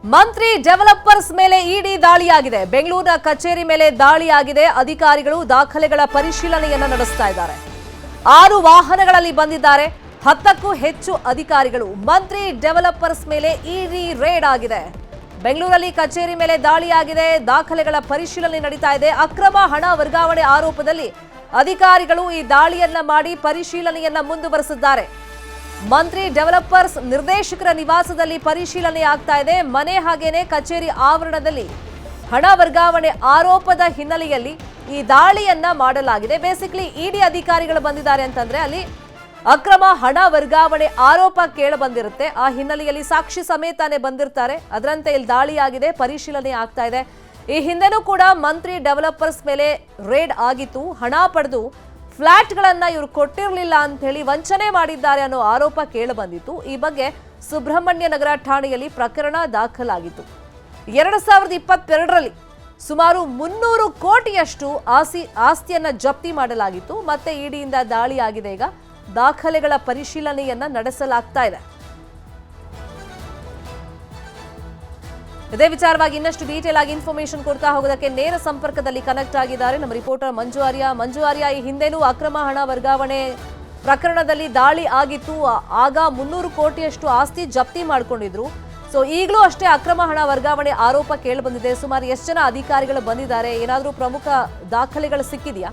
ಮಂತ್ರಿ developers ಮೇಲೆ ಇಡಿ ದಾಳಿಯಾಗಿದೆ. ಬೆಂಗಳೂರಿನ ಕಚೇರಿ ಮೇಲೆ ದಾಳಿಯಾಗಿದೆ. ಅಧಿಕಾರಿಗಳು ದಾಖಲೆಗಳ ಪರಿಶೀಲನೆಯನ್ನ ನಡೆಸ್ತಾ ಇದ್ದಾರೆ. 6 ವಾಹನಗಳಲ್ಲಿ ಬಂದಿದ್ದಾರೆ. 10ಕ್ಕೂ ಹೆಚ್ಚು ಅಧಿಕಾರಿಗಳು. ಮಂತ್ರಿ ಡೆವಲಪರ್ಸ್ ಮೇಲೆ ಇಡಿ ರೇಡ್ ಆಗಿದೆ. ಬೆಂಗಳೂರಲ್ಲಿ ಕಚೇರಿ ಮೇಲೆ ದಾಳಿಯಾಗಿದೆ. ದಾಖಲೆಗಳ ಪರಿಶೀಲನೆ ನಡೀತಾ ಇದೆ. ಅಕ್ರಮ ಹಣ ವರ್ಗಾವಣೆ ಆರೋಪದಲ್ಲಿ ಅಧಿಕಾರಿಗಳು ಈ ದಾಳಿಯನ್ನ ಮಾಡಿ ಪರಿಶೀಲನೆಯನ್ನ ಮುಂದುವರೆಸಿದ್ದಾರೆ. ಮಂತ್ರಿ ಡೆವಲಪರ್ಸ್ ನಿರ್ದೇಶಕರ ನಿವಾಸದಲ್ಲಿ ಪರಿಶೀಲನೆ ಆಗ್ತಾ ಇದೆ. ಮನೆ ಹಾಗೇನೆ ಕಚೇರಿ ಆವರಣದಲ್ಲಿ ಹಣ ವರ್ಗಾವಣೆ ಆರೋಪದ ಹಿನ್ನೆಲೆಯಲ್ಲಿ ಈ ದಾಳಿಯನ್ನ ಮಾಡಲಾಗಿದೆ. ಬೇಸಿಕಲಿ ಇಡಿ ಅಧಿಕಾರಿಗಳು ಬಂದಿದ್ದಾರೆ ಅಂತಂದ್ರೆ ಅಲ್ಲಿ ಅಕ್ರಮ ಹಣ ವರ್ಗಾವಣೆ ಆರೋಪ ಕೇಳ ಬಂದಿರುತ್ತೆ. ಆ ಹಿನ್ನೆಲೆಯಲ್ಲಿ ಸಾಕ್ಷಿ ಸಮೇತಾನೆ ಬಂದಿರ್ತಾರೆ. ಅದರಂತೆ ಇಲ್ಲಿ ದಾಳಿಯಾಗಿದೆ, ಪರಿಶೀಲನೆ ಆಗ್ತಾ ಇದೆ. ಈ ಹಿಂದೆನೂ ಕೂಡ ಮಂತ್ರಿ ಡೆವಲಪರ್ಸ್ ಮೇಲೆ ರೇಡ್ ಆಗಿತ್ತು. ಹಣ ಪಡೆದು ಫ್ಲಾಟ್ಗಳನ್ನ ಇವರು ಕೊಟ್ಟಿರಲಿಲ್ಲ ಅಂತ ಹೇಳಿ ವಂಚನೆ ಮಾಡಿದ್ದಾರೆ ಅನ್ನೋ ಆರೋಪ ಕೇಳಿ ಬಂದಿತ್ತು. ಈ ಬಗ್ಗೆ ಸುಬ್ರಹ್ಮಣ್ಯ ನಗರ ಠಾಣೆಯಲ್ಲಿ ಪ್ರಕರಣ ದಾಖಲಾಗಿತ್ತು. 2022ರಲ್ಲಿ ಸುಮಾರು 300 ಕೋಟಿಯಷ್ಟು ಆಸ್ತಿಯನ್ನ ಜಪ್ತಿ ಮಾಡಲಾಗಿತ್ತು. ಮತ್ತೆ ಇಡಿಯಿಂದ ದಾಳಿಯಾಗಿದೆ. ಈಗ ದಾಖಲೆಗಳ ಪರಿಶೀಲನೆಯನ್ನ ನಡೆಸಲಾಗ್ತಾ ಇದೆ. ಇದೇ ವಿಚಾರವಾಗಿ ಇನ್ನಷ್ಟು ಡೀಟೇಲ್ ಆಗಿ ಇನ್ಫಾರ್ಮೇಶನ್ ಕೊಡ್ತಾ ಹೋಗೋದಕ್ಕೆ ನೇರ ಸಂಪರ್ಕದಲ್ಲಿ ಕನೆಕ್ಟ್ ಆಗಿದ್ದಾರೆ ನಮ್ಮ ರಿಪೋರ್ಟರ್ ಮಂಜು ಆರ್ಯ. ಈ ಹಿಂದೆನೂ ಅಕ್ರಮ ಹಣ ವರ್ಗಾವಣೆ ಪ್ರಕರಣದಲ್ಲಿ ದಾಳಿ ಆಗಿತ್ತು. ಆಗ 300 ಕೋಟಿಯಷ್ಟು ಆಸ್ತಿ ಜಪ್ತಿ ಮಾಡ್ಕೊಂಡಿದ್ರು. ಸೊ ಈಗಲೂ ಅಷ್ಟೇ ಅಕ್ರಮ ಹಣ ವರ್ಗಾವಣೆ ಆರೋಪ ಕೇಳಿ ಬಂದಿದೆ. ಸುಮಾರು ಎಷ್ಟು ಜನ ಅಧಿಕಾರಿಗಳು ಬಂದಿದ್ದಾರೆ? ಏನಾದರೂ ಪ್ರಮುಖ ದಾಖಲೆಗಳು ಸಿಕ್ಕಿದೆಯಾ?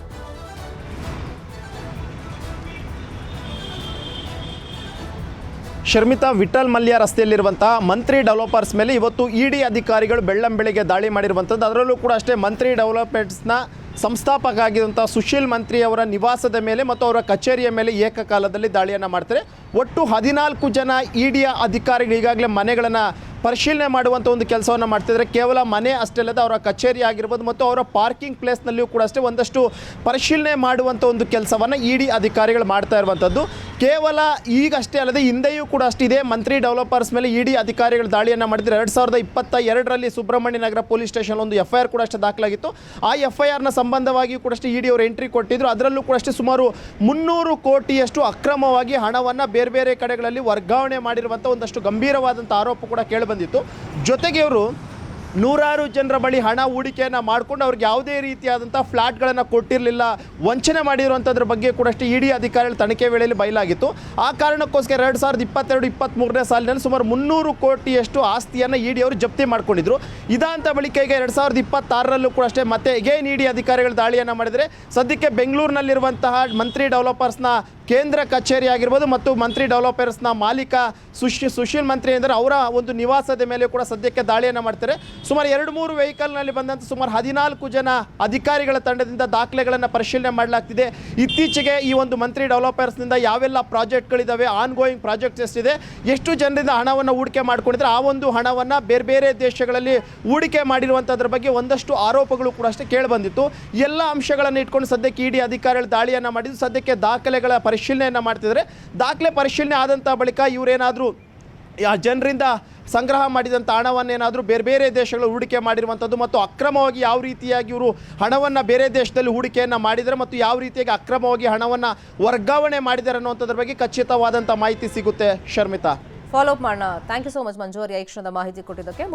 ಶರ್ಮಿತಾ, ವಿಠಲ್ ಮಲ್ಯ ರಸ್ತೆಯಲ್ಲಿರುವಂತಹ ಮಂತ್ರಿ ಡೆವಲಪರ್ಸ್ ಮೇಲೆ ಇವತ್ತು ಇಡಿ ಅಧಿಕಾರಿಗಳು ಬೆಳ್ಳಂಬೆಳಿಗ್ಗೆ ದಾಳಿ ಮಾಡಿರುವಂಥದ್ದು. ಅದರಲ್ಲೂ ಕೂಡ ಅಷ್ಟೇ ಮಂತ್ರಿ ಡೆವಲಪರ್ಸ್ನ ಸಂಸ್ಥಾಪಕ ಆಗಿರುವಂಥ ಸುಶೀಲ್ ಮಂತ್ರಿ ಅವರ ನಿವಾಸದ ಮೇಲೆ ಮತ್ತು ಅವರ ಕಚೇರಿಯ ಮೇಲೆ ಏಕಕಾಲದಲ್ಲಿ ದಾಳಿಯನ್ನು ಮಾಡ್ತಾರೆ. ಒಟ್ಟು 14 ಜನ ಇಡಿಯ ಅಧಿಕಾರಿಗಳು ಈಗಾಗಲೇ ಮನೆಗಳನ್ನು ಪರಿಶೀಲನೆ ಮಾಡುವಂಥ ಒಂದು ಕೆಲಸವನ್ನು ಮಾಡ್ತಿದ್ದಾರೆ. ಕೇವಲ ಮನೆ ಅಷ್ಟೇ ಅಲ್ಲದೆ ಅವರ ಕಚೇರಿ ಆಗಿರ್ಬೋದು ಮತ್ತು ಅವರ ಪಾರ್ಕಿಂಗ್ ಪ್ಲೇಸ್ನಲ್ಲಿಯೂ ಕೂಡ ಅಷ್ಟೇ ಒಂದಷ್ಟು ಪರಿಶೀಲನೆ ಮಾಡುವಂಥ ಒಂದು ಕೆಲಸವನ್ನು ಇಡಿ ಅಧಿಕಾರಿಗಳು ಮಾಡ್ತಾ ಇರುವಂಥದ್ದು. ಕೇವಲ ಈಗಷ್ಟೇ ಅಲ್ಲದೆ ಹಿಂದೆಯೂ ಕೂಡ ಅಷ್ಟೇ ಇದೇ ಮಂತ್ರಿ ಡೆವಲಪರ್ಸ್ ಮೇಲೆ ಇಡಿ ಅಧಿಕಾರಿಗಳು ದಾಳಿಯನ್ನು ಮಾಡಿದರೆ 2022ರಲ್ಲಿ ಸುಬ್ರಹ್ಮಣ್ಯ ನಗರ ಪೊಲೀಸ್ ಸ್ಟೇಷನ್ ಒಂದು FIR ಕೂಡ ಅಷ್ಟೇ ದಾಖಲಾಗಿತ್ತು. ಆ FIRನ ಸಂಬಂಧವಾಗಿಯೂ ಕೂಡ ಅಷ್ಟೇ ಇಡಿ ಅವರು ಎಂಟ್ರಿ ಕೊಟ್ಟಿದ್ದರು. ಅದರಲ್ಲೂ ಕೂಡ ಅಷ್ಟೇ ಸುಮಾರು 300 ಕೋಟಿಯಷ್ಟು ಅಕ್ರಮವಾಗಿ ಹಣವನ್ನು ಬೇರೆ ಬೇರೆ ಕಡೆಗಳಲ್ಲಿ ವರ್ಗಾವಣೆ ಮಾಡಿರುವಂಥ ಒಂದಷ್ಟು ಗಂಭೀರವಾದಂಥ ಆರೋಪ ಕೂಡ ಕೇಳಿಬಂದಿತ್ತು. ಜೊತೆಗೆ ಅವರು ನೂರಾರು ಜನರ ಬಳಿ ಹಣ ಹೂಡಿಕೆಯನ್ನು ಮಾಡಿಕೊಂಡು ಅವ್ರಿಗೆ ಯಾವುದೇ ರೀತಿಯಾದಂಥ ಫ್ಲ್ಯಾಟ್ಗಳನ್ನು ಕೊಟ್ಟಿರಲಿಲ್ಲ, ವಂಚನೆ ಮಾಡಿರುವಂಥದ್ರ ಬಗ್ಗೆ ಕೂಡ ಅಷ್ಟೇ ಇಡಿ ಅಧಿಕಾರಿಗಳ ತನಿಖೆ ವೇಳೆಯಲ್ಲಿ ಬಯಲಾಗಿತ್ತು. ಆ ಕಾರಣಕ್ಕೋಸ್ಕರ 2022-23ನೇ ಸಾಲಿನಲ್ಲಿ ಸುಮಾರು 300 ಕೋಟಿಯಷ್ಟು ಆಸ್ತಿಯನ್ನು ಇಡಿ ಅವರು ಜಪ್ತಿ ಮಾಡ್ಕೊಂಡಿದ್ರು. ಇದಾಂತ ಬಳಿಕ ಈಗ 2026ರಲ್ಲೂ ಕೂಡ ಅಷ್ಟೇ ಮತ್ತೆ ಎಗೇನ್ ಇಡಿ ಅಧಿಕಾರಿಗಳು ದಾಳಿಯನ್ನು ಮಾಡಿದರೆ ಸದ್ಯಕ್ಕೆ ಬೆಂಗಳೂರಿನಲ್ಲಿರುವಂತಹ ಮಂತ್ರಿ ಡೆವಲಪರ್ಸ್ನ ಕೇಂದ್ರ ಕಚೇರಿ ಆಗಿರ್ಬೋದು ಮತ್ತು ಮಂತ್ರಿ ಡೆವಲಪರ್ಸ್ನ ಮಾಲೀಕ ಸುಶೀಲ್ ಮಂತ್ರಿ ಅಂದರೆ ಅವರ ಒಂದು ನಿವಾಸದ ಮೇಲೆ ಕೂಡ ಸದ್ಯಕ್ಕೆ ದಾಳಿಯನ್ನು ಮಾಡ್ತಾರೆ. ಸುಮಾರು 2-3 ವೆಹಿಕಲ್ನಲ್ಲಿ ಬಂದಂಥ ಸುಮಾರು 14 ಜನ ಅಧಿಕಾರಿಗಳ ತಂಡದಿಂದ ದಾಖಲೆಗಳನ್ನು ಪರಿಶೀಲನೆ ಮಾಡಲಾಗ್ತಿದೆ. ಇತ್ತೀಚೆಗೆ ಈ ಒಂದು ಮಂತ್ರಿ ಡೆವಲಪರ್ಸ್ನಿಂದ ಯಾವೆಲ್ಲ ಪ್ರಾಜೆಕ್ಟ್ಗಳಿದ್ದಾವೆ, ಆನ್ಗೋಯಿಂಗ್ ಪ್ರಾಜೆಕ್ಟ್ಸ್ ಎಷ್ಟಿದೆ, ಎಷ್ಟು ಜನರಿಂದ ಹಣವನ್ನು ಹೂಡಿಕೆ ಮಾಡ್ಕೊಂಡಿದ್ರೆ ಆ ಒಂದು ಹಣವನ್ನು ಬೇರೆ ಬೇರೆ ದೇಶಗಳಲ್ಲಿ ಹೂಡಿಕೆ ಮಾಡಿರುವಂಥದ್ರ ಬಗ್ಗೆ ಒಂದಷ್ಟು ಆರೋಪಗಳು ಕೂಡ ಅಷ್ಟೇ ಕೇಳಿಬಂದಿತ್ತು. ಎಲ್ಲ ಅಂಶಗಳನ್ನು ಇಟ್ಕೊಂಡು ಸದ್ಯಕ್ಕೆ ಇಡಿ ಅಧಿಕಾರಿಗಳು ದಾಳಿಯನ್ನು ಮಾಡಿದ್ದು. ಸದ್ಯಕ್ಕೆ ದಾಖಲೆಗಳ ಪರಿಶೀಲನೆಯನ್ನು ಮಾಡ್ತಿದ್ದಾರೆ. ದಾಖಲೆ ಪರಿಶೀಲನೆ ಆದಂಥ ಬಳಿಕ ಇವರೇನಾದರೂ ಜನರಿಂದ ಸಂಗ್ರಹ ಮಾಡಿದಂಥ ಹಣವನ್ನೇನಾದರೂ ಬೇರೆ ಬೇರೆ ದೇಶಗಳು ಹೂಡಿಕೆ ಮಾಡಿರುವಂಥದ್ದು ಮತ್ತು ಅಕ್ರಮವಾಗಿ ಯಾವ ರೀತಿಯಾಗಿ ಇವರು ಹಣವನ್ನು ಬೇರೆ ದೇಶದಲ್ಲಿ ಹೂಡಿಕೆಯನ್ನು ಮಾಡಿದರೆ ಮತ್ತು ಯಾವ ರೀತಿಯಾಗಿ ಅಕ್ರಮವಾಗಿ ಹಣವನ್ನು ವರ್ಗಾವಣೆ ಮಾಡಿದ್ದಾರೆ ಅನ್ನೋಂಥದ್ರ ಬಗ್ಗೆ ಖಚಿತವಾದಂಥ ಮಾಹಿತಿ ಸಿಗುತ್ತೆ. ಶರ್ಮಿತಾ, ಫಾಲೋ ಅಪ್ ಮಾಡೋಣ. ಥ್ಯಾಂಕ್ ಯು ಸೋ ಮಚ್ ಮಂಜು ಆರ್ಯ, ಈ ಕ್ಷಣದ ಮಾಹಿತಿ ಕೊಟ್ಟಿದ್ದಕ್ಕೆ.